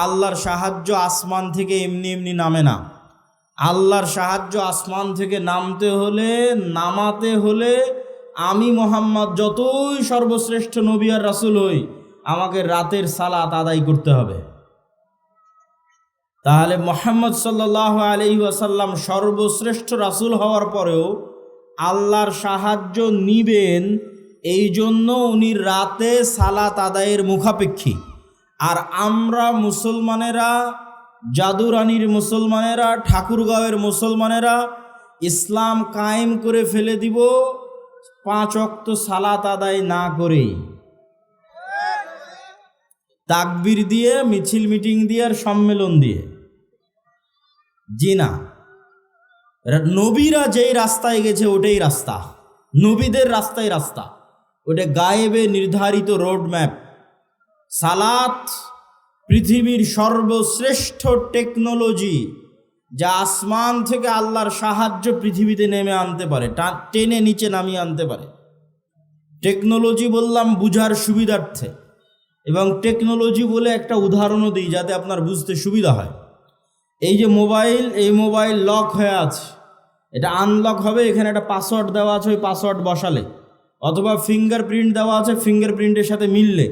আল্লাহর সাহায্য আসমান থেকে এমনি এমনি নামে না। আল্লাহর সাহায্য আসমান থেকে নামাতে হলে আমি মোহাম্মদ যতই সর্বশ্রেষ্ঠ নবী আর রাসূল হই, আমাকে রাতের সালাত আদায় করতে হবে। তাহলে মুহাম্মদ সাল্লাল্লাহু আলাইহি ওয়াসাল্লাম সর্বশ্রেষ্ঠ রাসূল হওয়ার পরেও আল্লাহর সাহায্য নিবেন, এই জন্য উনি রাতে সালাত আদায়ের মুখাপেক্ষী। আর আমরা মুসলমানেরা, জাদুরানির মুসলমানেরা, ঠাকুরগাঁওয়ের মুসলমানেরা ইসলাম কায়েম করে ফেলে দিব 5 ওয়াক্ত সালাত আদায় না করেই, তাকবীর দিয়ে, মিছিল মিটিং দিয়ে আর সম্মেলন দিয়ে। জি না, নবীরা যেই রাস্তায় গেছে ওটাই রাস্তা, নবীদের রাস্তায় রাস্তা, ওটা গায়েবে নির্ধারিত রোড ম্যাপ। সালাত পৃথিবীর সর্বশ্রেষ্ঠ টেকনোলজি, যা আসমান থেকে আল্লাহর সাহায্য পৃথিবীতে নেমে আনতে পারে, টেনে নিচে নামিয়ে আনতে পারে। টেকনোলজি বললাম বুঝার সুবিধার্থে, এবং টেকনোলজি বলে একটা উদাহরণও দিই যাতে আপনার বুঝতে সুবিধা হয়। এই যে মোবাইল, এই মোবাইল লক হয়ে আছে, এটা আনলক হবে, এখানে একটা পাসওয়ার্ড দেওয়া আছে, ওই পাসওয়ার্ড বসালে, অথবা ফিঙ্গারপ্রিন্ট দেওয়া আছে, ফিঙ্গারপ্রিন্টের সাথে মিললে,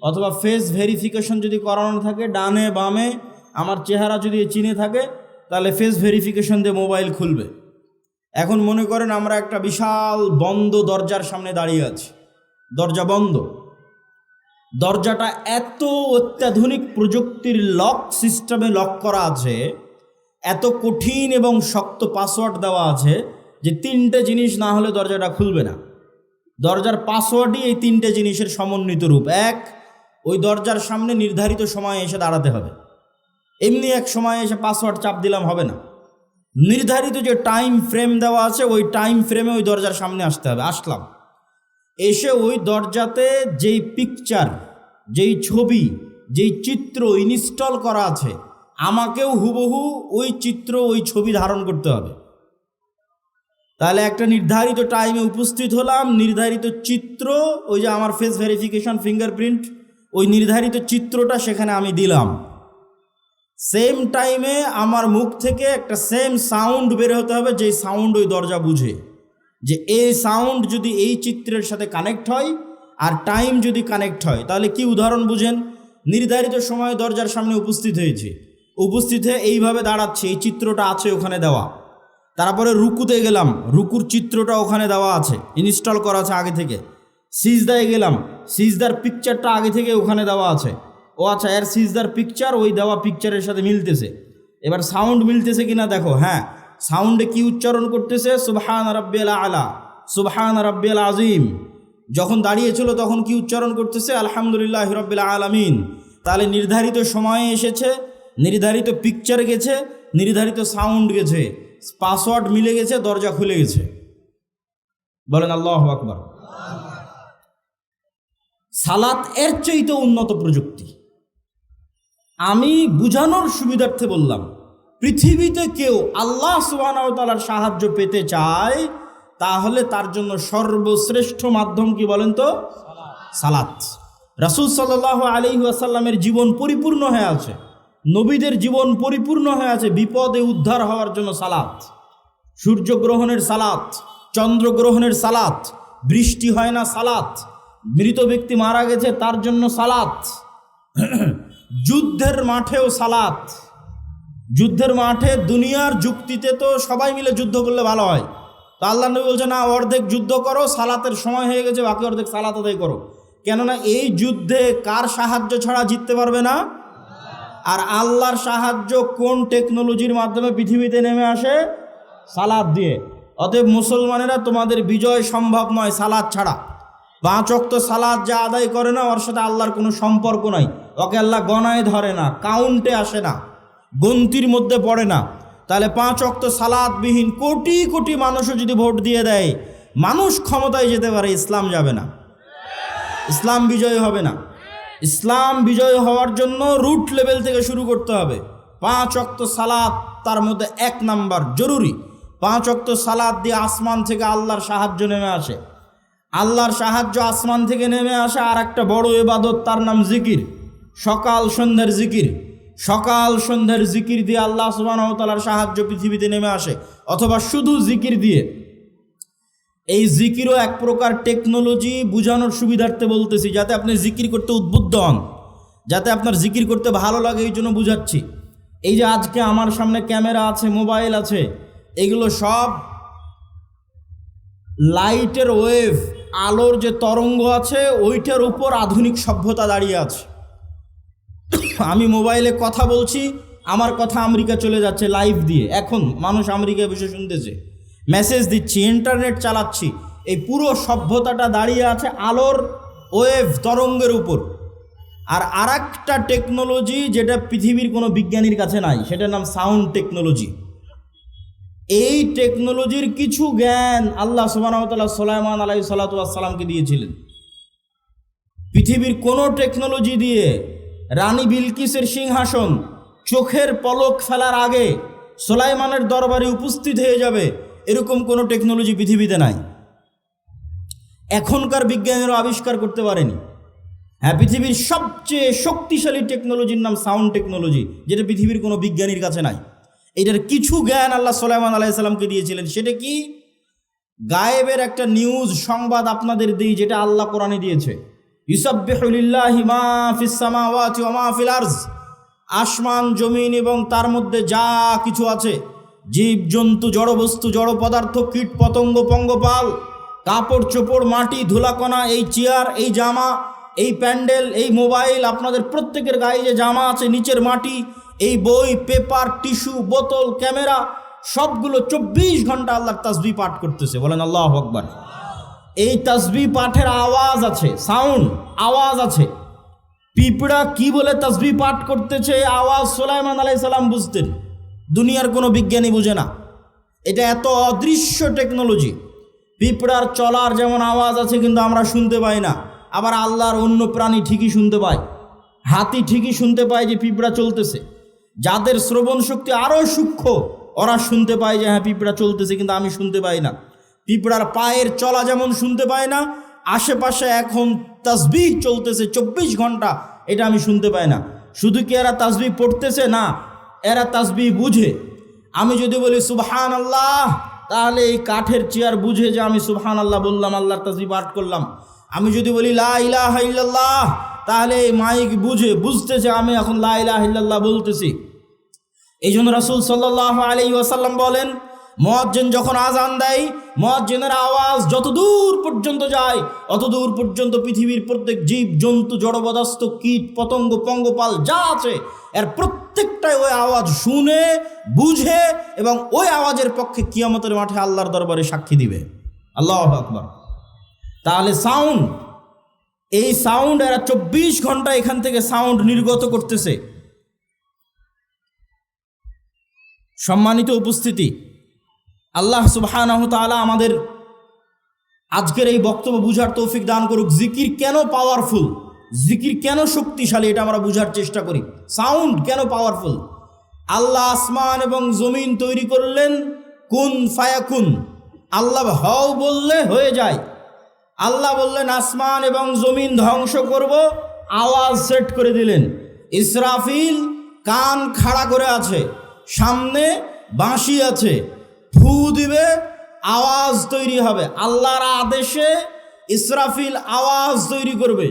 অথবা ফেস ভেরিফিকেশন যদি করানো থাকে, ডানে বামে আমার চেহারা যদি চিনে থাকে, তাহলে ফেস ভেরিফিকেশন দিয়ে মোবাইল খুলবে। এখন মনে করেন আমরা একটা বিশাল বন্ধ দরজার সামনে দাঁড়িয়ে আছি, দরজা বন্ধ, দরজাটা এত অত্যাধুনিক প্রযুক্তির লক সিস্টেমে লক করা আছে, এত কঠিন এবং শক্ত পাসওয়ার্ড দেওয়া আছে যে 3টে জিনিস না হলে দরজাটা খুলবে না। দরজার পাসওয়ার্ডই এই 3টে জিনিসের সমন্বিত রূপ। 1, ওই দরজার সামনে নির্ধারিত সময়ে এসে দাঁড়াতে হবে, এমনি এক সময়ে এসে পাসওয়ার্ড চাপ দিলাম হবে না। নির্ধারিত যে টাইম ফ্রেম দেওয়া আছে, ওই টাইম ফ্রেমে ওই দরজার সামনে আসতে হবে। আসলাম, এসে ওই দরজাতে যেই পিকচার, যেই ছবি, যেই চিত্র ইনস্টল করা আছে, আমাকেও হুবহু ওই চিত্র, ওই ছবি ধারণ করতে হবে। তাহলে একটা নির্ধারিত টাইমে উপস্থিত হলাম, নির্ধারিত চিত্র, ওই যে আমার ফেস ভেরিফিকেশন, ফিঙ্গারপ্রিন্ট, ওই নির্ধারিত চিত্রটা সেখানে আমি দিলাম। সেম টাইমে আমার মুখ থেকে একটা সেম সাউন্ড বের হতে হবে, যেই সাউন্ড ওই দরজা বুঝে যে এই সাউন্ড যদি এই চিত্রের সাথে কানেক্ট হয় আর টাইম যদি কানেক্ট হয়, তাহলে কি উদাহরণ বুঝেন? নির্ধারিত সময়ে দরজার সামনে উপস্থিত হয়েছে, উপস্থিত হয়ে এইভাবে দাঁড়াচ্ছে, এই চিত্রটা আছে ওখানে দেওয়া। তারপরে রুকুতে গেলাম, রুকুর চিত্রটা ওখানে দেওয়া আছে, ইনস্টল করা আছে আগে থেকে। সিজদায় গেলাম, সিজদার পিকচারটা আগে থেকে ওখানে দেওয়া আছে। ও আচ্ছা, এর সিজদার পিকচার ওই দেওয়া পিকচারের সাথে মিলতেছে। এবার সাউন্ড মিলতেছে কিনা দেখো। হ্যাঁ, সাউন্ডে কি উচ্চারণ করতেছে? সুবহান রাব্বিয়াল আলা, সুবহান রাব্বিয়াল আজিম। যখন দাঁড়িয়েছিল তখন কি উচ্চারণ করতেছে? আলহামদুলিল্লাহি রাব্বিল আলামিন। তাহলে নির্ধারিত সময়ে এসেছে, নির্ধারিত পিকচার গেছে, নির্ধারিত সাউন্ড গেছে, পাসওয়ার্ড মিলে গেছে, দরজা খুলে গেছে। বলেন আল্লাহু আকবার। সালাত এর চাইতে উন্নত প্রযুক্তি। আমি বুঝানোর সুবিধার্থে বললাম, পৃথিবীতে কেউ আল্লাহ সুবহানাহু ওয়া তাআলার সাহায্য পেতে চায়, তাহলে তার জন্য সর্বশ্রেষ্ঠ মাধ্যম কি বলেন তো? সালাত। রাসূল সাল্লাল্লাহু আলাইহি ওয়াসাল্লামের জীবন পরিপূর্ণ হয়ে আছে, নবীদের জীবন পরিপূর্ণ হয়ে আছে বিপদে উদ্ধার হওয়ার জন্য সালাত। সূর্যগ্রহণের সালাত, চন্দ্রগ্রহণের সালাত, বৃষ্টি হয় না সালাত, মৃত ব্যক্তি মারা গেছে তার জন্য সালাত, যুদ্ধের মাঠেও সালাত। যুদ্ধের মাঠে দুনিয়ার যুক্তিতে তো সবাই মিলে যুদ্ধ করলে ভালো হয়, তো আল্লাহ নবী বলছে না, অর্ধেক যুদ্ধ করো, সালাতের সময় হয়ে গেছে, বাকি অর্ধেক সালাত আদায় করো। কেননা এই যুদ্ধে কার সাহায্য ছাড়া জিততে পারবে না? আর আল্লাহর সাহায্য কোন টেকনোলজির মাধ্যমে পৃথিবীতে নেমে আসে? সালাত দিয়ে। অতএব মুসলমানেরা, তোমাদের বিজয় সম্ভব নয় সালাত ছাড়া। 5 ওয়াক্ত সালাত যা আদায় করে না, ওর সাথে আল্লাহর কোনো সম্পর্ক নাই, ওকে আল্লাহ গণায় ধরে না, কাউন্টে আসে না, গন্তির মধ্যে পড়ে না। তাহলে 5 ওয়াক্ত সালাতবিহীন কোটি কোটি মানুষও যদি ভোট দিয়ে দেয়, মানুষ ক্ষমতায় যেতে পারে, ইসলাম যাবে না, ইসলাম বিজয় হবে না। ইসলাম বিজয় হওয়ার জন্য রুট লেভেল থেকে শুরু করতে হবে। 5 ওয়াক্ত সালাত তার মধ্যে 1 নাম্বার জরুরি। 5 ওয়াক্ত সালাত দিয়ে আসমান থেকে আল্লাহর সাহায্য নেমে আসে। আল্লাহর সাহায্য আসমান থেকে নেমে আসে আর একটা বড় ইবাদত, তার নাম জিকির, সকাল সন্ধ্যার জিকির। সকাল সন্ধ্যার জিকির দিয়ে আল্লাহ সুবহানাহু ওয়া তাআলার সাহায্য পৃথিবীতে নেমে আসে, অথবা শুধু জিকির দিয়ে। এই জিকিরও এক প্রকার টেকনোলজি, বোঝানোর সুবিধার্থে বলতেছি, যাতে আপনি জিকির করতে উদ্বুদ্ধ হন, যাতে আপনার জিকির করতে ভালো লাগে, এই জন্য বুঝাচ্ছি। এই যে আজকে আমার সামনে ক্যামেরা আছে, মোবাইল আছে, এগুলো সব লাইটের ওয়েভ, আলোর যে তরঙ্গ আছে ওইটার উপর আধুনিক সভ্যতা দাঁড়িয়ে আছে। আমি মোবাইলে কথা বলছি, আমার কথা আমেরিকা চলে যাচ্ছে লাইভ দিয়ে, এখন মানুষ আমেরিকায় বসে শুনতেছে, মেসেজ দিচ্ছি, ইন্টারনেট চালাচ্ছি, এই পুরো সভ্যতাটা দাঁড়িয়ে আছে আলোর ওয়েভ তরঙ্গের উপর। আর আরেকটা টেকনোলজি যেটা পৃথিবীর কোনো বিজ্ঞানীর কাছে নাই, সেটার নাম সাউন্ড টেকনোলজি। এই টেকনোলজির কিছু জ্ঞান আল্লাহ সুবহানাহু ওয়া তাআলা সুলাইমান আলাইহিস সালাতু ওয়াস সালামকে দিয়েছিলেন। পৃথিবীর কোনো টেকনোলজি দিয়ে রানী বিলকিসের সিংহাসন চোখের পলক ফেলার আগে সুলাইমানের দরবারে উপস্থিত হয়ে যাবে, এরকম কোনো টেকনোলজি পৃথিবীতে নাই। এখনকার বিজ্ঞানীরা আবিষ্কার করতে পারেনি। হ্যাঁ, পৃথিবীর সবচেয়ে শক্তিশালী টেকনোলজির নাম সাউন্ড টেকনোলজি, যেটা পৃথিবীর কোনো বিজ্ঞানীর কাছে নাই। এটার কিছু জ্ঞান আল্লাহ সুলাইমান আলাইহিস সালামকে দিয়েছিলেন। সেটা কি? গায়েবের একটা নিউজ সংবাদ আপনাদের দিই, যেটা আল্লাহ কোরআনে দিয়েছে। ইউসাব্বিহু লিল্লাহি মা ফিস সামাওয়াতি ওয়া মা ফিল আরজ, আসমান জমিন এবং তার মধ্যে যা কিছু আছে, জীব জন্তু, জড়বস্তু, জড় পদার্থ, কীট পতঙ্গ, পঙ্গপাল, কাপড় চোপড়, মাটি, ধুলাকণা, এই চেয়ার, এই জামা, এই প্যান্ডেল, এই মোবাইল, আপনাদের প্রত্যেকের গায়ে যে জামা আছে, নিচের মাটি, এই বই, পেপার, টিস্যু, বোতল, ক্যামেরা, সবগুলো 24 ঘন্টা আল্লাহর তাসবিহ পাঠ করতেছে। বলেন আল্লাহু আকবার। এই তাসবিহ পাঠের আওয়াজ আছে, সাউন্ড, আওয়াজ আছে। পিঁপড়া কি বলে তাসবিহ পাঠ করতেছে, আওয়াজ সুলাইমান আলাইহিস সালাম বুঝতেন, দুনিয়ার কোনো বিজ্ঞানী বুঝে না। এটা এত অদৃশ্য টেকনোলজি। পিঁপড়ার চলার যেমন আওয়াজ আছে, কিন্তু আমরা শুনতে পাই না। আবার আল্লাহর অন্য প্রাণী ঠিকই শুনতে পায়, হাতি ঠিকই শুনতে পায় যে পিঁপড়া চলতেছে। যাদের শ্রবণ শক্তি আরও সূক্ষ্ম, ওরা শুনতে পায় যে হ্যাঁ পিঁপড়া চলতেছে, কিন্তু আমি শুনতে পাই না। পিঁপড়ার পায়ের চলা যেমন শুনতে পায় না, আশেপাশে এখন তাসবিহ চলতেছে 24 ঘন্টা, এটা আমি শুনতে পাই না। শুধু কি এরা তাসবিহ পড়তেছে? না, এরা তাসবিহ বুঝে। আমি যদি বলি সুবহানাল্লাহ, তাহলে এই কাঠের চেয়ার বুঝে যে আমি সুবহানাল্লাহ বললাম, আল্লাহর তাসবিহ পাঠ করলাম। আমি যদি বলি লা ইলাহা ইল্লাল্লাহ, তাহলে এই মাইক বুঝতেছে আমি এখন লা ইলাহা ইল্লাল্লাহ বলতেছি। এই জন্য রাসূল সাল্লাল্লাহু আলাইহি ওয়াসাল্লাম বলেন, মুয়াজ্জিন যখন আজান দেয়, মুয়াজ্জিনের আওয়াজ যত দূর পর্যন্ত যায়, অত দূর পর্যন্ত পৃথিবীর প্রত্যেক জীব জন্তু, জড়পদার্থ, কীট পতঙ্গ, পঙ্গপাল যা আছে, এর প্রত্যেকটাই ওই আওয়াজ শুনে, বুঝে, এবং ওই আওয়াজের পক্ষে কিয়ামতের মাঠে আল্লাহর দরবারে সাক্ষী দিবে। আল্লাহু আকবার। তাহলে সাউন্ড, এই সাউন্ড এরা 24 ঘন্টা এখান থেকে সাউন্ড নির্গত করতেছে। সম্মানিত উপস্থিতি, আল্লাহ সুবহানাহু তাআলা আমাদের আজকের এই বক্তব্য বুঝার তৌফিক দান করুক। জিকির কেন পাওয়ারফুল, জিকির কেন শক্তিশালী, এটা আমরা বুঝার চেষ্টা করি। সাউন্ড কেন পাওয়ারফুল? আল্লাহ আসমান এবং জমিন তৈরি করলেন কুন ফায়াকুন, আল্লাহ হও বললে হয়ে যায়। আল্লাহ বললেন আসমান এবং জমিন ধ্বংস করব, আওয়াজ সেট করে দিলেন। ইসরাফিল কান খাড়া করে আছে, সামনে বাঁশি আছে, ফু দিবে, আওয়াজ তৈরি হবে। আল্লাহর আদেশে ইসরাফিল আওয়াজ তৈরি করবে।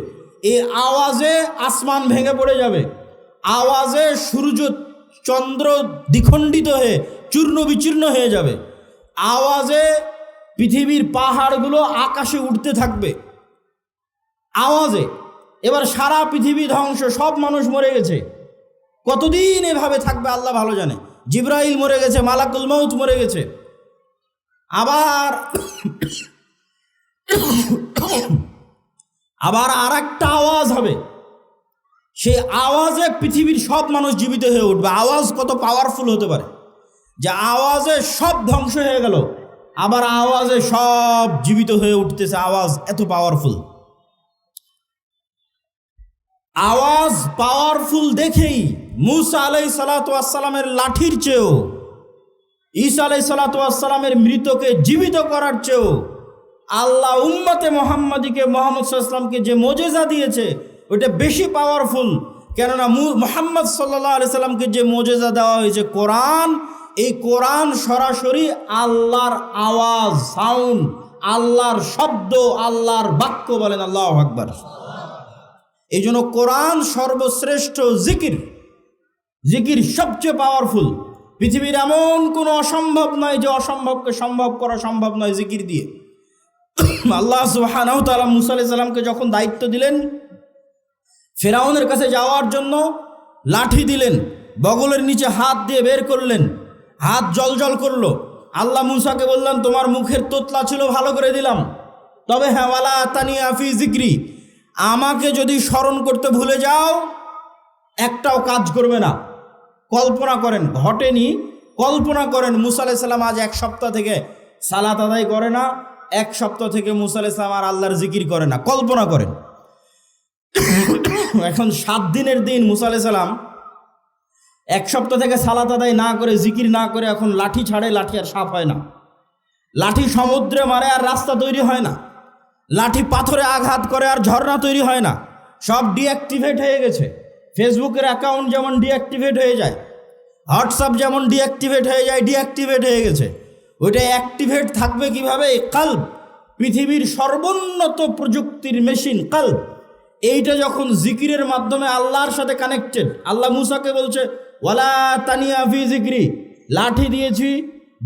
এই আওয়াজে আসমান ভেঙে পড়ে যাবে, আওয়াজে সূর্য চন্দ্র দ্বিখণ্ডিত হয়ে চূর্ণ বিচূর্ণ হয়ে যাবে, আওয়াজে পৃথিবীর পাহাড়গুলো আকাশে উঠতে থাকবে আওয়াজে। এবার সারা পৃথিবী ধ্বংস, সব মানুষ মরে গেছে। কতদিন এভাবে থাকবে আল্লাহ ভালো জানে। জিবরাইল মরে গেছে, মালাকুল মউত মরে গেছে। আবার আর একটা আওয়াজ হবে, সেই আওয়াজে পৃথিবীর সব মানুষ জীবিত হয়ে উঠবে। আওয়াজ কত পাওয়ারফুল হতে পারে যে আওয়াজে সব ধ্বংস হয়ে গেল, আবার আওয়াজে সব জীবিত হয়ে উঠতেছে। আওয়াজ এত পাওয়ারফুল। আওয়াজ পাওয়ারফুল দেখেই মূসা আলাইহিস সালাতু ওয়াস সালামের লাঠির চেয়েও, ঈসা আলাইহিস সালাতু ওয়াস সালামের মৃতকে জীবিত করার চেয়েও আল্লাহ উম্মতে মুহাম্মাদীকে, মুহাম্মদ সাল্লাল্লাহু আলাইহি ওয়াসাল্লামকে যে মুজিজা দিয়েছে, ওটা বেশি পাওয়ারফুল। কেননা মুহাম্মদ সাল্লাল্লাহু আলাইহি সাল্লামকে যে মুজিজা দেওয়া হয়েছে কোরআন, এই কোরআন সরাসরি আল্লাহর আওয়াজ, সাউন্ড, আল্লাহর শব্দ, আল্লাহর বাক্য। বলেন আল্লাহু আকবার। এই জন্য কোরআন সর্বশ্রেষ্ঠ জিকির, জিকির সবচেয়ে পাওয়ারফুল। পৃথিবীর এমন কোনো অসম্ভব নয় যে অসম্ভবকে সম্ভব করা সম্ভব নয় জিকির দিয়ে। আল্লাহ সুবহানাহু ওয়া তাআলা মুসা আলাইহিস সালামকে যখন দায়িত্ব দিলেন ফেরাউনের কাছে যাওয়ার জন্য, লাঠি দিলেন, বগলের নিচে হাত দিয়ে বের করলেন, হাত জলজল করলো। আল্লাহ মুসাকে বললেন, তোমার মুখের তোতলা ছিল ভালো করে দিলাম, তবে হ্যাঁ, ওয়ালা তানিয়া ফি যিকরি, আমাকে যদি স্মরণ করতে ভুলে যাও একটাও কাজ করবে না। কল্পনা করেন, ঘটেনি, কল্পনা করেন মুসা আলাইহিস সালাম আজ 1 সপ্তাহ থেকে সালাত আদায় করে না, 1 সপ্তাহ থেকে মুসা আলাইহিস সালাম আর আল্লাহর জিকির করে না। কল্পনা করেন। এখন 7 দিনের দিন মুসা আলাইহিস সালাম 1 সপ্তাহ থেকে সালাত আদায় না করে, জিকির না করে, এখন লাঠি ছাড়ে, লাঠি আর সাফ হয় না। লাঠি সমুদ্রে মারে আর রাস্তা তৈরি হয় না। লাঠি পাথরে আঘাত করে আর ঝর্ণা তৈরি হয় না। সব ডিঅ্যাক্টিভেট হয়ে গেছে। ফেসবুকের অ্যাকাউন্ট যেমন ডিঅ্যাক্টিভেট হয়ে যায়, হোয়াটসঅ্যাপ যেমন ডিঅ্যাক্টিভেট হয়ে যায়, ডিঅ্যাক্টিভেট হয়ে গেছে। ওইটা অ্যাক্টিভেট থাকবে কিভাবে? কলব, পৃথিবীর সর্বোন্নত প্রযুক্তির মেশিন কলব, এইটা যখন জিকিরের মাধ্যমে আল্লাহর সাথে কানেক্টেড। আল্লাহ মুসাকে বলছে, ওয়ালা তানিয়া ফি যিকরি, লাঠি দিয়েছি,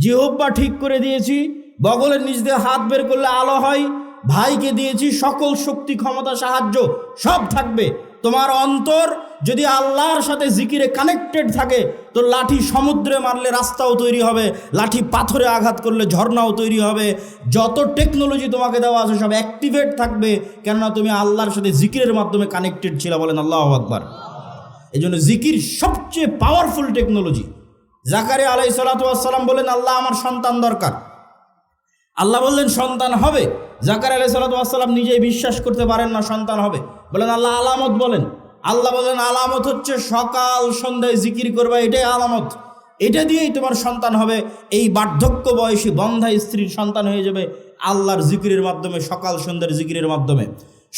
জিহ্বা ঠিক করে দিয়েছি, বগলের নিচ দিয়ে হাত বের করলে আলো হয়, ভাইকে দিয়েছি সকল শক্তি, ক্ষমতা, সাহায্য সব থাকবে। তোমার অন্তর যদি আল্লাহর সাথে জিকিরে কানেক্টেড থাকে তো লাঠি সমুদ্রে মারলে রাস্তাও তৈরি হবে, লাঠি পাথরে আঘাত করলে ঝর্ণাও তৈরি হবে। যত টেকনোলজি তোমাকে দেওয়া আছে সব অ্যাক্টিভেট থাকবে, কেননা তুমি আল্লাহর সাথে জিকিরের মাধ্যমে কানেক্টেড ছিল। বলেন আল্লাহু আকবার। এই জন্য জিকির সবচেয়ে পাওয়ারফুল টেকনোলজি। জাকারিয়া আলাইহিস সালাতু ওয়াস সালাম বলেন, আল্লাহ আমার সন্তান দরকার। আল্লাহ বললেন সন্তান হবে। জাকারিয়া আলাইহিস সালাতু ওয়াস সালাম নিজেই বিশ্বাস করতে পারেন না সন্তান হবে। বলেন আল্লাহ আলামত বলেন। আল্লাহ বলেন আলামত হচ্ছে সকাল সন্ধ্যায় জিকির করবে, এটাই আলামত, এটা দিয়েই তোমার সন্তান হবে। এই বার্ধক্য বয়সী বন্ধা স্ত্রীর সন্তান হয়ে যাবে আল্লাহর জিকিরের মাধ্যমে, সকাল সন্ধ্যার জিকিরের মাধ্যমে।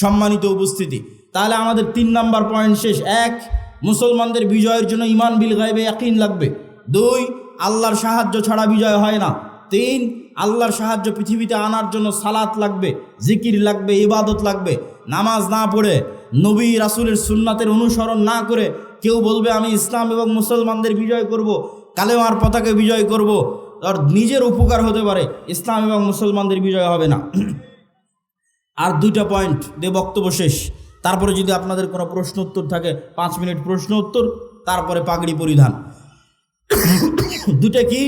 সম্মানিত উপস্থিতি, তাহলে আমাদের 3 নাম্বার পয়েন্ট শেষ। 1, মুসলমানদের বিজয়ের জন্য ঈমান বিল গায়বে ইয়াকিন লাগবে। 2, আল্লাহর সাহায্য ছাড়া বিজয় হয় না। 3, আল্লাহর সাহায্য পৃথিবীতে আনার জন্য সালাত লাগবে, জিকির লাগবে, ইবাদত লাগবে। নামাজ না পড়ে, নবী রাসূলের সুন্নাতের অনুসরণ না করে কেউ বলবে আমি ইসলাম এবং মুসলমানদের বিজয় করব, কালেমার পতাকা বিজয় করব, আর নিজের উপকার হতে পারে, ইসলাম এবং মুসলমানদের বিজয় হবে না। আর 2টা পয়েন্ট দিয়ে বক্তব্য শেষ। তারপরে যদি আপনাদের কোনো প্রশ্ন উত্তর থাকে 5 মিনিট প্রশ্ন উত্তর, তারপরে পাগড়ি পরিধান। 2টা কি?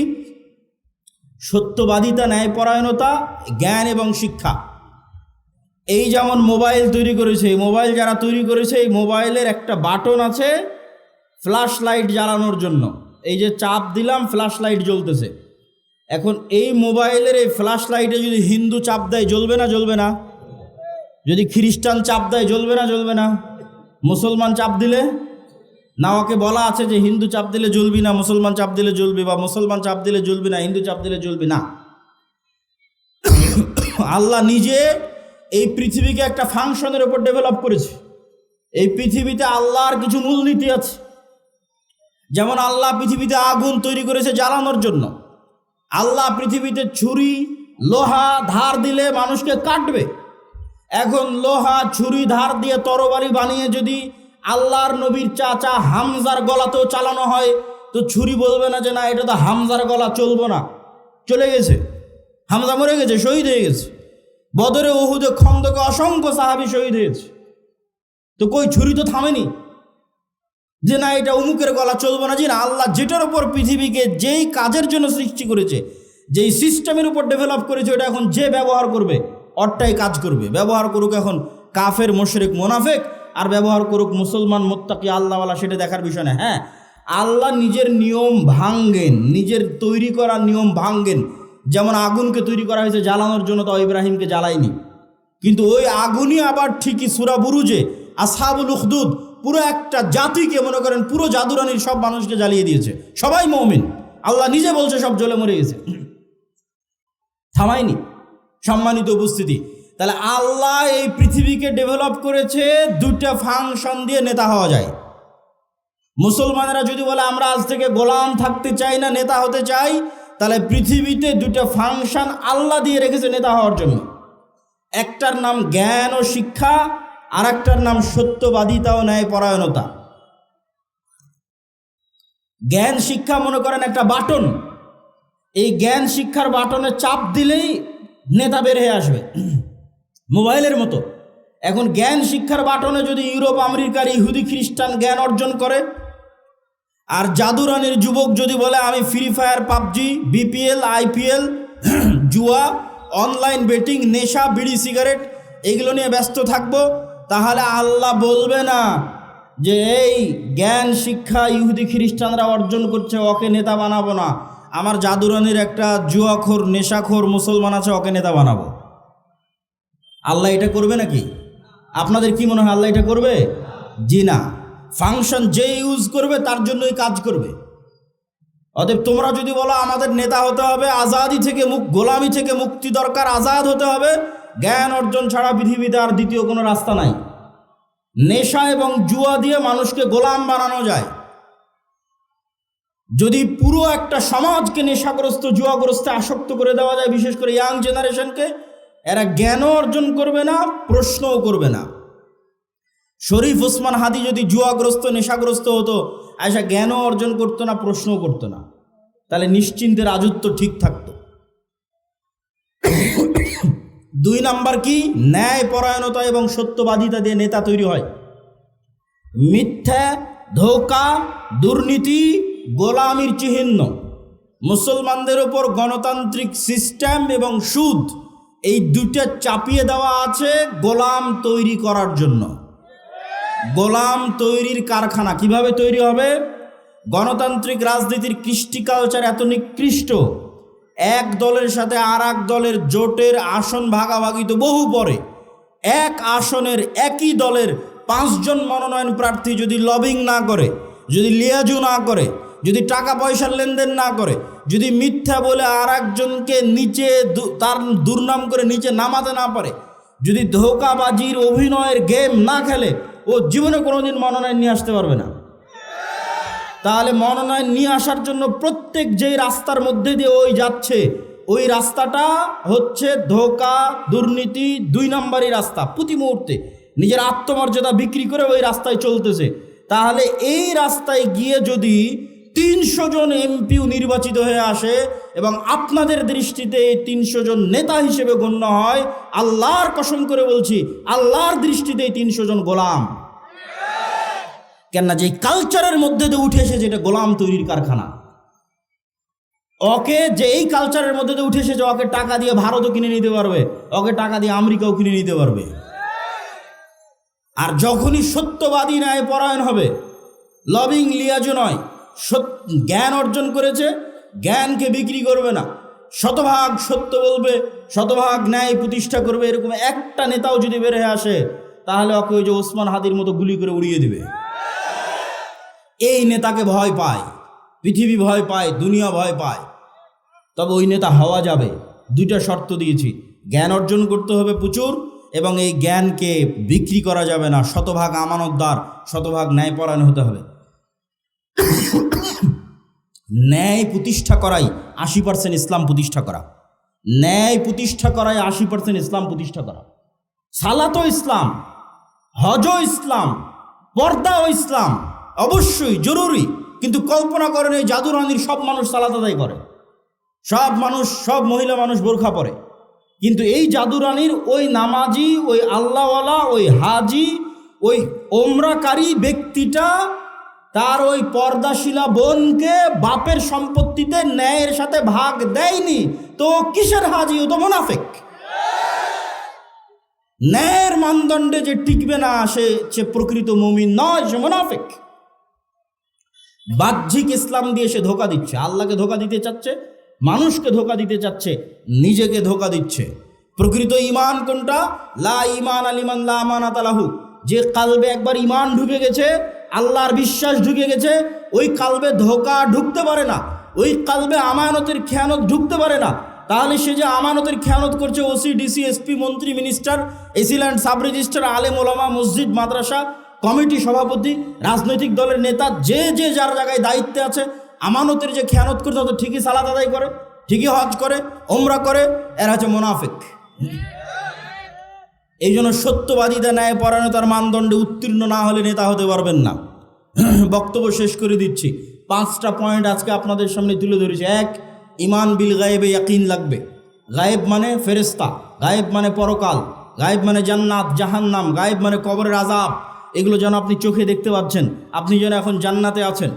সত্যবাদিতা, ন্যায়পরায়ণতা, জ্ঞান এবং শিক্ষা। এই যেমন মোবাইল তৈরি করেছে, এই মোবাইল যারা তৈরি করেছে, এই মোবাইলের একটা বাটন আছে ফ্ল্যাশ লাইট জ্বালানোর জন্য। এই যে চাপ দিলাম ফ্ল্যাশ লাইট জ্বলতেছে। এখন এই মোবাইলের এই ফ্ল্যাশ লাইটে যদি হিন্দু চাপ দেয় জ্বলবে না? জ্বলবে না। যদি খ্রিস্টান চাপ দেয় জ্বলবে না? জ্বলবে না। মুসলমান চাপ দিলে না, ওকে বলা আছে যে হিন্দু চাপ দিলে জ্বলবি না, মুসলমান চাপ দিলে জ্বলবি, বা মুসলমান চাপ দিলে জ্বলবি না, হিন্দু চাপ দিলে জ্বলবি না। আল্লাহ নিজে এই পৃথিবীকে একটা ফাংশনের উপর ডেভেলপ করেছে। এই পৃথিবীতে আল্লাহর কিছু মূলনীতি আছে। যেমন আল্লাহ পৃথিবীতে আগুন তৈরি করেছে জ্বালানোর জন্য। আল্লাহ পৃথিবীতে ছুরি, লোহা ধার দিলে মানুষকে কাটবে। এখন লোহা, ছুরি ধার দিয়ে তরবারি বানিয়ে যদি আল্লাহর নবীর চাচা হামজার গলাতেও চালানো হয় তো ছুরি বলবে না যে না এটা তো হামজার গলা, চলবো না। চলে গেছে, হামজা মরে গেছে, শহীদ হয়ে গেছে। বদরে, উহুদে, খন্দকে অসংখ্য সাহাবী শহীদ হয়েছে। তো কই ছুরি তো থামেনি যে না এটা অমুকের গলা, চলবো না। জি না, আল্লাহ যেটার উপর পৃথিবীকে যেই কাজের জন্য সৃষ্টি করেছে, যেই সিস্টেমের উপর ডেভেলপ করেছে, ওটা এখন যে ব্যবহার করবে অরটাই কাজ করবে। ব্যবহার করুক এখন কাফের, মুশরিক, মুনাফিক, আর ব্যবহার করুক মুসলমান, মুত্তাকি, আল্লাহওয়ালা, সেটা দেখার বিষয় না। হ্যাঁ, আল্লাহ নিজের নিয়ম ভাঙ্গেন, নিজের তৈরি করা নিয়ম ভাঙ্গেন। যেমন আগুনকে তৈরি করা হয়েছে জ্বালানোর জন্য, তো ইব্রাহিমকে জ্বালায়নি, কিন্তু ওই আগুনই আবার ঠিকই সূরা বুরুজে আসহাবুল উখদুদ পুরো একটা জাতিকে, মনে করেন পুরো জাদুরানির সব মানুষকে জ্বালিয়ে দিয়েছে। সবাই মুমিন, আল্লাহ নিজে বলছে সব জ্বলে মরে গেছে, থামায়নি। সম্মানিত উপস্থিতি, তাহলে আল্লাহ এই পৃথিবীকে ডেভেলপ করেছে 2টা ফাংশন দিয়ে নেতা হওয়া যায়। মুসলমানেরা যদি বলে আমরা আজ থেকে গোলাম থাকতে চাই না, নেতা হতে চাই, তাহলে পৃথিবীতে দুটো ফাংশন আল্লাহ দিয়ে রেখেছে নেতা হওয়ার জন্য। একটার নাম জ্ঞান ও শিক্ষা, আর একটার নাম সত্যবাদিতা ও ন্যায়পরায়ণতা। জ্ঞান শিক্ষা মনে করেন একটা বাটন, এই জ্ঞান শিক্ষার বাটনে চাপ দিলেই নেতা বের হয়ে আসবে, মোবাইলের মতো। এখন জ্ঞান শিক্ষার বাটনে যদি ইউরোপ আমেরিকার ইহুদি খ্রিস্টান জ্ঞান অর্জন করে, আর জাদুরানির যুবক যদি বলে আমি free fire, PUBG, BPL, IPL, জুয়া, অনলাইন বেটিং, নেশা, বিড়ি, সিগারেট এগুলো নিয়ে ব্যস্ত থাকবো, তাহলে আল্লাহ বলবে না যে এই জ্ঞান শিক্ষা ইহুদি খ্রিস্টানরা অর্জন করছে, ওকে নেতা বানাবো না। আমার জাদুরানির একটা জুয়াখোর, নেশাখোর মুসলমান আছে, ওকে নেতা বানাবো। আল্লাহ এটা করবে নাকি? আপনাদের কি মনে হয় আল্লাহ এটা করবে? জি না। ফাংশন যে ইউজ করবে তার জন্যই কাজ করবে। অতএব তোমরা যদি বলো আমাদের নেতা হতে হবে, আজাদি থেকে গোলামি থেকে মুক্তি দরকার, আজাদ হতে হবে, জ্ঞান অর্জন ছাড়া পৃথিবীতে আর দ্বিতীয় কোনো রাস্তা নাই। নেশা এবং জুয়া দিয়ে মানুষকে গোলাম বানানো যায়। যদি পুরো একটা সমাজকে নেশাগ্রস্ত, জুয়াগ্রস্তে আসক্ত করে দেওয়া যায়, বিশেষ করে ইয়াং জেনারেশনকে, এরা জ্ঞানও অর্জন করবে না, প্রশ্নও করবে না। শরীফ ওসমান হাদি যদি জুয়াগ্রস্ত, নেশাগ্রস্ত হতো, আয়সা জ্ঞানও অর্জন করতো না, প্রশ্নও করতো না, তাহলে নিশ্চিন্তে রাজত্ব ঠিক থাকতো। 2 নাম্বার কি? ন্যায়পরায়ণতা এবং সত্যবাদিতা দিয়ে নেতা তৈরি হয়। মিথ্যা, ধোঁকা, দুর্নীতি, গোলামির চিহ্ন। মুসলমানদের ওপর গণতান্ত্রিক সিস্টেম এবং সুদ, এই দুটো চাপিয়ে দেওয়া আছে গোলাম তৈরি করার জন্য। গোলাম তৈরির কারখানা কিভাবে তৈরি হবে? গণতান্ত্রিক রাজনীতির কৃষ্টি কালচার এত নিকৃষ্ট, এক দলের সাথে আর এক দলের জোটের আসন ভাগাভাগি তো বহু পরে। এক আসনের একই দলের 5 জন মনোনয়ন প্রার্থী যদি লবিং না করে, যদি লিয়াজু না করে, যদি টাকা পয়সার লেনদেন না করে, যদি মিথ্যা বলে আর একজনকে নিচে তার দুর্নাম করে নিচে নামাতে না পারে, যদি ধোঁকাবাজির অভিনয়ের গেম না খেলে, ও জীবনে কোনোদিন মনোনয়ন নিয়ে আসতে পারবে না। তাহলে মনোনয়ন নিয়ে আসার জন্য প্রত্যেক যেই রাস্তার মধ্যে দিয়ে ওই যাচ্ছে, ওই রাস্তাটা হচ্ছে ধোঁকা, দুর্নীতি, 2 নম্বরই রাস্তা। প্রতি মুহূর্তে নিজের আত্মমর্যাদা বিক্রি করে ওই রাস্তায় চলতেছে। তাহলে এই রাস্তায় গিয়ে যদি 300 জন এমপিও নির্বাচিত হয়ে আসে এবং আপনাদের দৃষ্টিতে এই 300 জন নেতা হিসেবে গণ্য হয়, আল্লাহর কসম করে বলছি, আল্লাহর দৃষ্টিতে এই 300 জন গোলাম। কেননা যে কালচারের মধ্যে দিয়ে উঠে এসেছে, এটা গোলাম তৈরির কারখানা। ওকে যে এই কালচারের মধ্যে দিয়ে উঠে এসেছে, ওকে টাকা দিয়ে ভারতও কিনে নিতে পারবে, ওকে টাকা দিয়ে আমেরিকাও কিনে নিতে পারবে। আর যখনই সত্যবাদী ন্যায়পরায়ণ হবে, লবিং লিয়াজু নয়, জ্ঞান অর্জন করেছে, জ্ঞানকে বিক্রি করবে না, শতভাগ সত্য বলবে, শতভাগ ন্যায় প্রতিষ্ঠা করবে, এরকম একটা নেতাও যদি বের হয়ে আসে, তাহলে ওকে ওই যে ওসমান হাদির মতো গুলি করে উড়িয়ে দিবে। এই নেতাকে ভয় পায় পৃথিবী, ভয় পায় দুনিয়া, ভয় পায়। তবে ওই নেতা হওয়া যাবে। 2টা শর্ত দিয়েছি, জ্ঞান অর্জন করতে হবে প্রচুর, এবং এই জ্ঞানকে বিক্রি করা যাবে না, শতভাগ আমানতদার, শতভাগ ন্যায়পরায়ণ হতে হবে। ন্যায় প্রতিষ্ঠা করাই 80% ইসলাম প্রতিষ্ঠা করা। ন্যায় প্রতিষ্ঠা করাই 80% ইসলাম প্রতিষ্ঠা করা। সালাতও ইসলাম, হজও ইসলাম, পর্দাও ইসলাম, অবশ্যই জরুরি। কিন্তু কল্পনা করেন এই জাদুরানির সব মানুষ সালাত আদায় করে, সব মহিলা মানুষ বোরখা পরে, কিন্তু এই জাদুরানির ওই নামাজি, ওই আল্লাহওয়ালা, ওই হাজি, ওই ওমরাকারী ব্যক্তিটা তার ওই পর্দাশীলা বোনকে বাপের সম্পত্তিতে ন্যায়ের সাথে ভাগ দেয়নি, তো কিসের হাজি? ও তো মুনাফিক। ন্যায়ের মানদণ্ডে যে টিকবে না, সে প্রকৃত মুমিন নয়, সে মুনাফিক। বাহ্যিক ইসলাম দিয়ে সে ধোকা দিচ্ছে, আল্লাহকে ধোকা দিতে চাচ্ছে, মানুষকে ধোকা দিতে চাচ্ছে, নিজেকে ধোকা দিচ্ছে। প্রকৃত ঈমান কোনটা? লা ঈমান লিমান লা আমানাত লাহু। যে কালবে একবার ঈমান ঢুকে গেছে, আল্লাহর বিশ্বাস ঢুকে গেছে, ওই কালবে ধোকা ঢুকতে পারে না, ওই কালবে আমানতের খেয়ানত ঢুকতে পারে না। তাহলে সে যে আমানতের খেয়ানত করছে, ওসি, ডিসি, এসপি, মন্ত্রী, মিনিস্টার, এসিল্যান্ড, সাব রেজিস্ট্রার, আলেম ওলামা, মসজিদ, মাদ্রাসা, কমিটি সভাপতি, রাজনৈতিক দলের নেতা, যে যে যার জায়গায় দায়িত্বে আছে, আমানতের যে খেয়ানত করে তাদের ঠিকই সালাত আদায় করে, ঠিকই হজ করে, ওমরা করে, এরা হচ্ছে মুনাফিক। এই জন্য সত্যবাদিতা, ন্যায় পরায়ণতার মানদণ্ডে উত্তীর্ণ না হলে নেতা হতে পারবেন না। বক্তব্য শেষ করে দিচ্ছি। 5টা পয়েন্ট আজকে আপনাদের সামনে তুলে ধরেছি। 1, ইমান বিল গায়েবে ইয়াকিন লাগবে। গায়েব মানে ফেরেশতা, গায়েব মানে পরকাল, গায়েব মানে জান্নাত জাহান্নাম, গায়েব মানে কবরের আযাব। এগুলো যেন আপনি চোখে দেখতে পাচ্ছেন। আপনি যেন এখন জান্নাতে আছেন,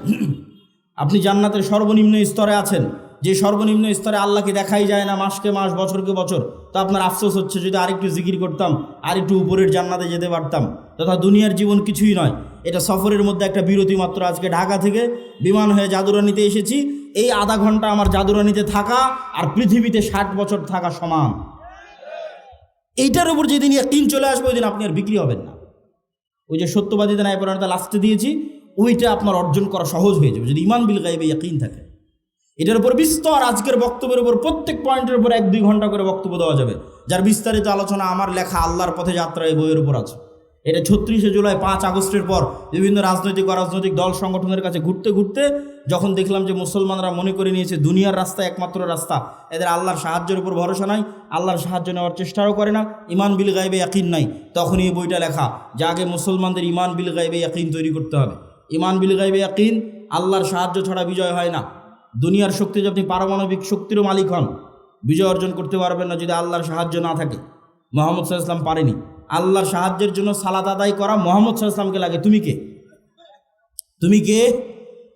আপনি জান্নাতের সর্বনিম্ন স্তরে আছেন, যে সর্বনিম্ন স্তরে আল্লাহকে দেখাই যায় না, মাসকে মাস, বছরকে বছর। তো আপনার আফসোস হচ্ছে যদি আরেকটু জিকির করতাম, আরেকটু উপরের জান্নাতে যেতে পারতাম। তথা দুনিয়ার জীবন কিছুই নয়, এটা সফরের মধ্যে একটা বিরতি মাত্র। আজকে ঢাকা থেকে বিমান হয়ে জাদুরানিতে এসেছি। এই আধা ঘন্টা আমার জাদুরানিতে থাকা আর পৃথিবীতে 60 বছর থাকা সমান। এইটার উপর যেদিন ইয়াকিন চলে আসবে, ওই দিন আপনি আর বিক্রি হবেন না। ওই যে সত্যবাদিতা ন্যায়পরায়ণতা লাস্টে দিয়েছি, ওইটা আপনার অর্জন করা সহজ হয়ে যাবে যদি ইমান বিল গায়বে ইয়াকিন থাকে। এটার উপর বিস্তর আজকের বক্তব্যের উপর প্রত্যেক পয়েন্টের উপর 1-2 ঘন্টা করে বক্তব্য দেওয়া যাবে, যার বিস্তারিত আলোচনা আমার লেখা আল্লাহর পথে যাত্রা এই বইয়ের উপর আছে। এটা 36শে জুলাই 5 আগস্টের পর বিভিন্ন রাজনৈতিক অরাজনৈতিক দল সংগঠনের কাছে ঘুরতে ঘুরতে যখন দেখলাম যে মুসলমানরা মনে করে নিয়েছে দুনিয়ার রাস্তা একমাত্র রাস্তা, এদের আল্লাহর সাহায্যের উপর ভরসা নাই, আল্লাহর সাহায্য নেওয়ার চেষ্টাও করে না, ইমান বিল গায়বে ইয়াকিন নাই, তখন এই বইটা লেখা যে আগে মুসলমানদের ইমান বিল গায়বে ইয়াকিন তৈরি করতে হবে। ইমান বিল গায়বে ইয়াকিন, আল্লাহর সাহায্য ছাড়া বিজয় হয় না। দুনিয়ার শক্তি যদি আপনি পারমাণবিক শক্তিরও মালিক হন, বিজয় অর্জন করতে পারবেন না যদি আল্লাহর সাহায্য না থাকে। মুহাম্মদ সাল্লাল্লাহু আলাইহি ওয়াসাল্লাম পারেনি। আল্লাহর সাহায্যের জন্য সালাত আদায় করা মুহাম্মদ সাল্লাল্লাহু আলাইহি ওয়াসাল্লামকে লাগে। তুমি কে? তুমি কে?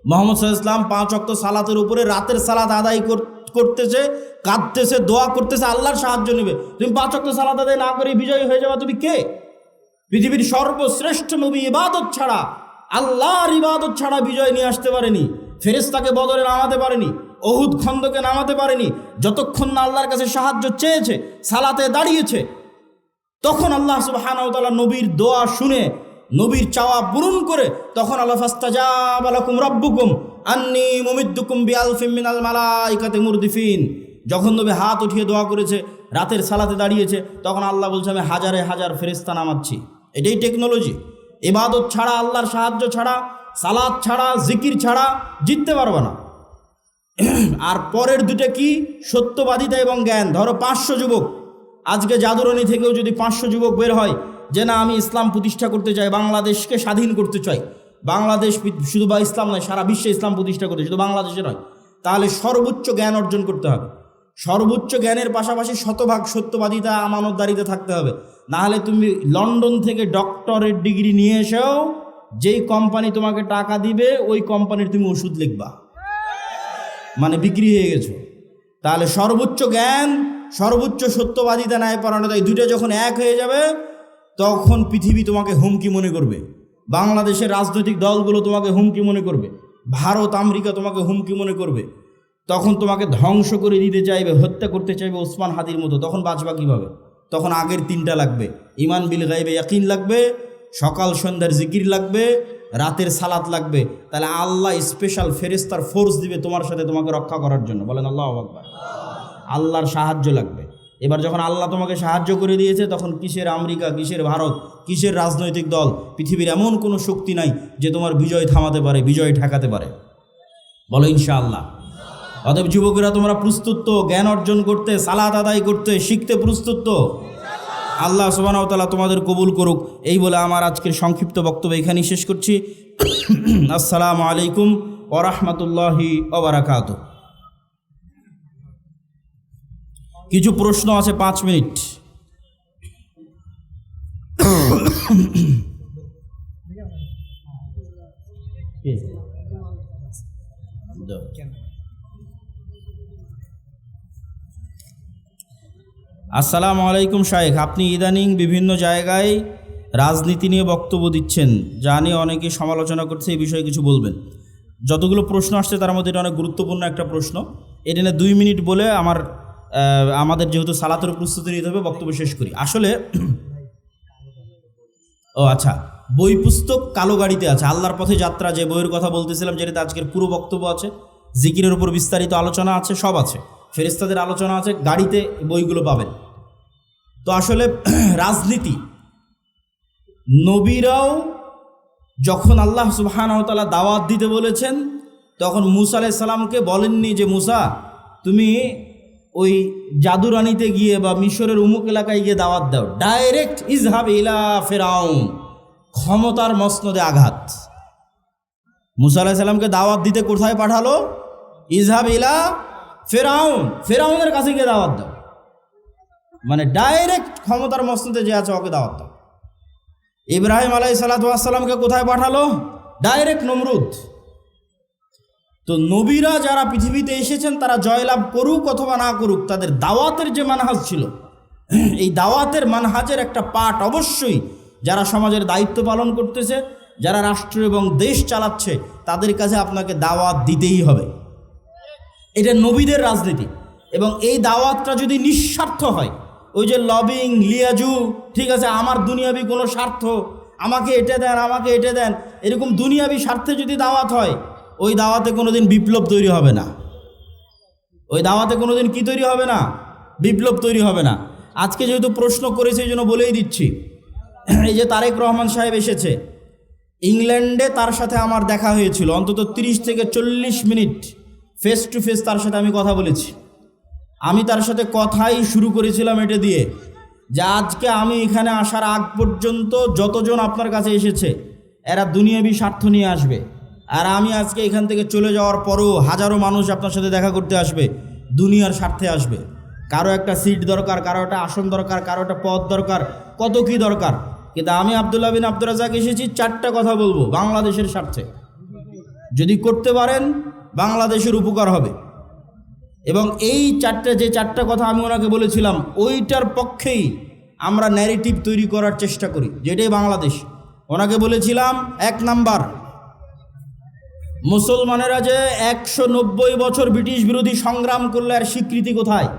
মুহাম্মদ সাল্লাল্লাহু আলাইহি ওয়াসাল্লাম 5 ওয়াক্ত সালাতের উপরে রাতের সালাত আদায় করতেছে, কাঁদতেছে, দোয়া করতেছে, আল্লাহর সাহায্য নেবে। তুমি 5 ওয়াক্ত সালাত আদায় না করে বিজয়ী হয়ে যাবে, তুমি কে? পৃথিবীর সর্বশ্রেষ্ঠ নবী ইবাদত ছাড়া, আল্লাহর ইবাদত ছাড়া বিজয় নিয়ে আসতে পারেনি। ফেরেশতাকে বদরে নামাতে পারেনি, উহুদ খন্দকে নামাতে পারেনি। যতক্ষণ না আল্লাহর কাছে সাহায্য চেয়েছে, সালাতে দাঁড়িয়েছে, তখন আল্লাহ সুবহানাহু ওয়া তাআলা নবীর দোয়া শুনে, নবীর চাওয়া পূরণ করে, তখন আল্লাহ ফাস্তাজাবা লাকুম রাব্বুকুম আন্নী মুমিদ্দুকুম বিআলফিম মিনাল মালাইকাতি মুরদিফিন। যখন নবী হাত উঠিয়ে দোয়া করেছে, রাতের সালাতে দাঁড়িয়েছে, তখন আল্লাহ বলছে আমি হাজারে হাজার ফেরেশতা নামাচ্ছি। এটাই টেকনোলজি। ইবাদত ছাড়া, আল্লাহর সাহায্য ছাড়া, সালাত ছাড়া, জিকির ছাড়া জিততে পারবে না। আর পরের দুটো কি? সত্যবাদিতা এবং জ্ঞান। ধরো 500 যুবক, আজকে জাদুরানি থেকেও যদি 500 যুবক বের হয় যে না আমি ইসলাম প্রতিষ্ঠা করতে চাই, বাংলাদেশকে স্বাধীন করতে চাই, বাংলাদেশ শুধু বা ইসলাম নয় সারা বিশ্বে ইসলাম প্রতিষ্ঠা করতে, শুধু বাংলাদেশে নয়, তাহলে সর্বোচ্চ জ্ঞান অর্জন করতে হবে। সর্বোচ্চ জ্ঞানের পাশাপাশি শতভাগ সত্যবাদিতা, আমানতদারিতে থাকতে হবে। নাহলে তুমি লন্ডন থেকে ডক্টরেট ডিগ্রি নিয়ে এসেও যেই কোম্পানি তোমাকে টাকা দিবে ওই কোম্পানির তুমি ওষুধ লিখবা, মানে বিক্রি হয়ে গেছো। তাহলে সর্বোচ্চ জ্ঞান, সর্বোচ্চ সত্যবাদিতা, ন্যায়পরায়ণতা, এই দুইটা যখন এক হয়ে যাবে, তখন পৃথিবী তোমাকে হুমকি মনে করবে, বাংলাদেশের রাজনৈতিক দলগুলো তোমাকে হুমকি মনে করবে, ভারত আমেরিকা তোমাকে হুমকি মনে করবে, তখন তোমাকে ধ্বংস করে দিতে চাইবে, হত্যা করতে চাইবে ওসমান হাদির মতো। তখন বাঁচবা কীভাবে? তখন আগের 3টা লাগবে, ইমান বিল গায়বে ইয়াকিন লাগবে, সকাল সন্ধ্যার জিকির লাগবে, রাতের সালাত লাগবে। তাহলে আল্লাহ স্পেশাল ফেরেশতার ফোর্স দিবে তোমার সাথে, তোমাকে রক্ষা করার জন্য। বলেন আল্লাহু আকবার। আল্লাহর সাহায্য লাগবে। এবার যখন আল্লাহ তোমাকে সাহায্য করে দিয়েছে, তখন কিসের আমেরিকা, কিসের ভারত, কিসের রাজনৈতিক দল, পৃথিবীর এমন কোনো শক্তি নাই যে তোমার বিজয় থামাতে পারে, বিজয় ঠেকাতে পারে। বলো ইনশাআল্লাহ। অতএব যুবকেরা, তোমরা প্রস্তুত তো জ্ঞান অর্জন করতে, সালাত আদায় করতে, শিখতে প্রস্তুত তো? আল্লাহ সুবহানাহু ওয়া তাআলা তোমাদের কবুল করুক। এই বলে আমার আজকের সংক্ষিপ্ত বক্তব্য এখানেই শেষ করছি। আসসালামু আলাইকুম ওয়া রাহমাতুল্লাহি ওয়া বারাকাতুহু। কিছু প্রশ্ন আছে, 5 মিনিট। আসসালামু আলাইকুম শায়েখ, আপনি ইদানিং বিভিন্ন জায়গায় রাজনীতি নিয়ে বক্তব্য দিচ্ছেন, যা নিয়ে অনেকে সমালোচনা করছে, এই বিষয়ে কিছু বলবেন? যতগুলো প্রশ্ন আসছে তার মধ্যে এটা অনেক গুরুত্বপূর্ণ একটা প্রশ্ন। এটা নিয়ে 2 মিনিট বলে আমাদের যেহেতু সালাতের প্রস্তুতি নিতে হবে, বক্তব্য শেষ করি। আসলে আচ্ছা, বই পুস্তক কালো গাড়িতে আছে, আল্লাহর পথে যাত্রা যে বইয়ের কথা বলতেছিলাম, যেটাতে আজকের পুরো বক্তব্য আছে, জিকিরের উপর বিস্তারিত আলোচনা আছে, সব আছে, ফেরেশতাদের আলোচনা আছে, গাড়িতে বইগুলো পাবেন। তো আসলে রাজনীতি, নবীরাও যখন আল্লাহ সুবহানাহু ওয়া তাআলা দাওয়াত দিতে বলেছেন, তখন মুসা আলাইহিস সালামকে বলেননি যে মুসা তুমি ওই জাদুরানিতে গিয়ে বা মিশরের উমুক এলাকায় গিয়ে দাওয়াত দাও। ডাইরেক্ট ইজহাব ইলা ফিরাউন, ক্ষমতার মসনদে আঘাত। মুসা আলাইহিস সালামকে দাওয়াত দিতে কোথায় পাঠালো? ইজহাব ইলা ফিরাউন, ফিরাউনের কাছে গিয়ে দাওয়াত দাও, মানে ডাইরেক্ট ক্ষমতার মসনদে যে আছে ওকে দাওয়াত দাও। ইব্রাহিম আলাইহিস সালামকে কোথায় পাঠালো? ডাইরেক্ট নমরুদ। তো নবীরা যারা পৃথিবীতে এসেছেন তারা জয়লাভ করুক অথবা না করুক, তাদের দাওয়াতের যে মানহাজ ছিল, এই দাওয়াতের মানহাজের একটা পার্ট অবশ্যই যারা সমাজের দায়িত্ব পালন করতেছে, যারা রাষ্ট্র এবং দেশ চালাচ্ছে, তাদের কাছে আপনাকে দাওয়াত দিতেই হবে। এটা নবীদের রাজনীতি। এবং এই দাওয়াতটা যদি নিঃস্বার্থ হয়, ওই যে লবিং লিয়াজু, ঠিক আছে, আমার দুনিয়াবি কোনো স্বার্থ, আমাকে এটা দেন আমাকে এটা দেন, এরকম দুনিয়াবি স্বার্থে যদি দাওয়াত হয়, ওই দাওয়াতে কোনোদিন বিপ্লব তৈরি হবে না। ওই দাওয়াতে কোনোদিন কি তৈরি হবে না? বিপ্লব তৈরি হবে না। আজকে যেহেতু প্রশ্ন করেছে এই জন্য বলেই দিচ্ছি, এই যে তারেক রহমান সাহেব এসেছে, ইংল্যান্ডে তার সাথে আমার দেখা হয়েছিল, অন্তত 30 থেকে 40 মিনিট ফেস টু ফেস তার সাথে আমি কথা বলেছি। আমি তার সাথে কথাই শুরু করেছিলাম এটা দিয়ে যে আজকে আমি এখানে আসার আগ পর্যন্ত যতজন আপনার কাছে এসেছে এরা দুনিয়াবি স্বার্থ নিয়ে আসবে, আর আমি আজকে এখান থেকে চলে যাওয়ার পরও হাজারো মানুষ আপনার সাথে দেখা করতে আসবে, দুনিয়ার স্বার্থে আসবে। কারো একটা সিট দরকার, কারো একটা আসন দরকার, কারো একটা পদ দরকার, কত কি দরকার। কিন্তু আমি আব্দুল্লাহ বিন আব্দুর রাজ্জাক এসেছি 4টা কথা বলবো বাংলাদেশের স্বার্থে। যদি করতে পারেন বাংলাদেশের উপকার হবে। এবং এই যে চারটা কথা আমি ওনাকে বলেছিলাম, ওইটার পক্ষেই আমরা ন্যারেটিভ তৈরি করার চেষ্টা করি, যেটাই বাংলাদেশ। ওনাকে বলেছিলাম 1 নাম্বার, মুসলমানেরা যে 190 বছর ব্রিটিশ বিরোধী সংগ্রাম করলে আর স্বীকৃতি কোথায়?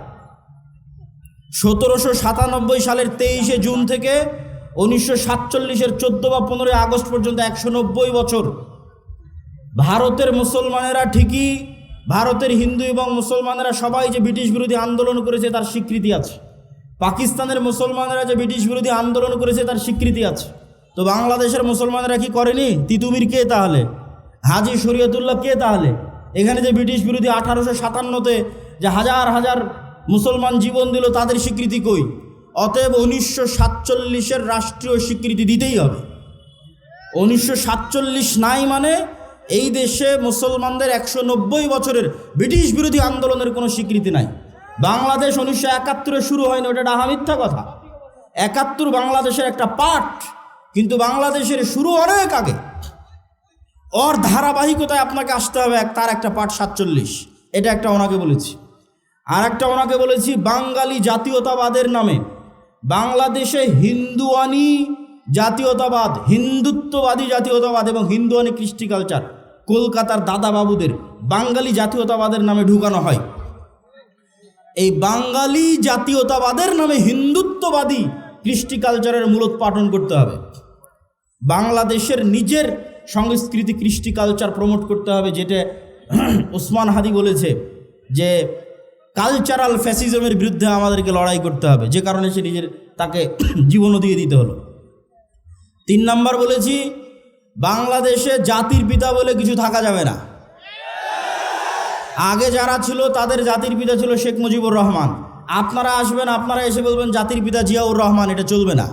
1797 সালের 23শে জুন থেকে 1947-এর 14 বা 15 আগস্ট পর্যন্ত 190 বছর ভারতের মুসলমানেরা ঠিকই, ভারতের হিন্দু এবং মুসলমানেরা সবাই যে ব্রিটিশ বিরোধী আন্দোলন করেছে তার স্বীকৃতি আছে। পাকিস্তানের মুসলমানেরা যে ব্রিটিশ বিরোধী আন্দোলন করেছে তার স্বীকৃতি আছে। তো বাংলাদেশের মুসলমানেরা কি করেনি? তিতুমির কে তাহলে? হাজি শরীয়তুল্লাহ কে তাহলে? এখানে যে ব্রিটিশ বিরোধী 1857-তে যে হাজার হাজার মুসলমান জীবন দিল, তাদের স্বীকৃতি কই? অতএব 1947-এর রাষ্ট্রীয় স্বীকৃতি দিতেই হবে। 1947 নাই মানে এই দেশে মুসলমানদের 190 বছরের ব্রিটিশ বিরোধী আন্দোলনের কোনো স্বীকৃতি নাই। বাংলাদেশ 1971-এ শুরু হয়নি, ওটা ডাহা মিথ্যা কথা। 71 বাংলাদেশের একটা পার্ট, কিন্তু বাংলাদেশের শুরু অনেক আগে। ওর ধারাবাহিকতায় আপনাকে আসতে হবে, তার একটা পার্ট 47। এটা একটা ওনাকে বলেছি। আর একটা ওনাকে বলেছি বাঙালি জাতীয়তাবাদের নামে বাংলাদেশে হিন্দুয়ানি জাতীয়তাবাদ, হিন্দুত্ববাদী জাতীয়তাবাদ এবং হিন্দুয়ানি কৃষ্টি কালচার কলকাতার দাদাবাবুদের বাঙালি জাতীয়তাবাদের নামে ঢুকানো হয়। এই বাঙালি জাতীয়তাবাদের নামে হিন্দুত্ববাদী কৃষ্টি কালচারের মূলোৎপাটন করতে হবে। বাংলাদেশের নিজের সংস্কৃতি কৃষ্টি কালচার প্রমোট করতে হবে, যেটা ওসমান হাদি বলেছে যে কালচারাল ফ্যাসিজমের বিরুদ্ধে আমাদেরকে লড়াই করতে হবে, যে কারণে সে তাকে জীবনও দিয়ে দিতে হলো। 3 নাম্বার বলেছি বাংলাদেশে জাতির পিতা বলে কিছু থাকা যাবে না। আগে যারা ছিল তাদের জাতির পিতা ছিল শেখ মুজিবুর রহমান। আপনারা আসবেন, আপনারা এসে বলবেন জাতির পিতা জিয়াউর রহমান, এটা চলবে না।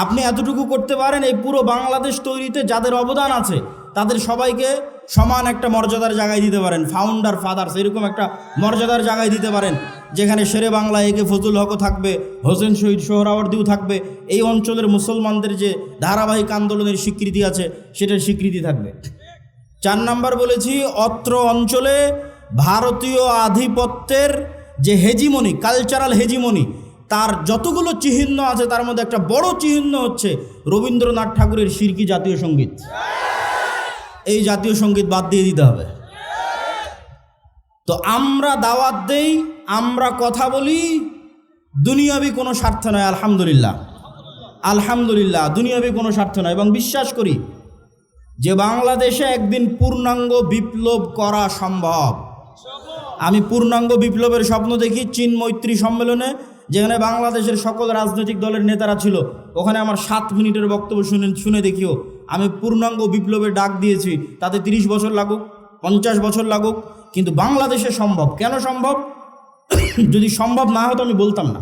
আপনি এতটুকু করতে পারেন, এই পুরো বাংলাদেশ তৈরিতে যাদের অবদান আছে তাদের সবাইকে সমান একটা মর্যাদার জায়গায় দিতে পারেন। ফাউন্ডার ফাদার্স এরকম একটা মর্যাদার জায়গায় দিতে পারেন, যেখানে শেরে বাংলা একে ফজলুল হকও থাকবে, হোসেন শহীদ সোহরাওয়ার্দীও থাকবে। এই অঞ্চলের মুসলমানদের যে ধারাবাহিক আন্দোলনের স্বীকৃতি আছে সেটার স্বীকৃতি থাকবে। 4 নাম্বার বলেছি অত্র অঞ্চলে ভারতীয় আধিপত্যের যে হেজিমনি, কালচারাল হেজিমনি, তার যতগুলো চিহ্ন আছে তার মধ্যে একটা বড় চিহ্ন হচ্ছে রবীন্দ্রনাথ ঠাকুরের শিরকি জাতীয় সঙ্গীত। এই জাতীয় সঙ্গীত বাদ দিয়ে দিতে হবে। তো আমরা দাওয়াত দেই, আমরা কথা বলি, দুনিয়াবি কোনো স্বার্থ নয়। আলহামদুলিল্লাহ, আলহামদুলিল্লাহ, দুনিয়াবি কোনো স্বার্থ নয়। এবং বিশ্বাস করি যে বাংলাদেশে একদিন পূর্ণাঙ্গ বিপ্লব করা সম্ভব। আমি পূর্ণাঙ্গ বিপ্লবের স্বপ্ন দেখি চীন মৈত্রী সম্মেলনে যেখানে বাংলাদেশের সকল রাজনৈতিক দলের নেতারা ছিল, ওখানে আমার 7 মিনিটের বক্তব্য শুনে দেখিও আমি পূর্ণাঙ্গ বিপ্লবের ডাক দিয়েছি। তাতে 30 বছর লাগুক, 50 বছর লাগুক, কিন্তু বাংলাদেশে সম্ভব। কেন সম্ভব? যদি সম্ভব না হতো আমি বলতাম না।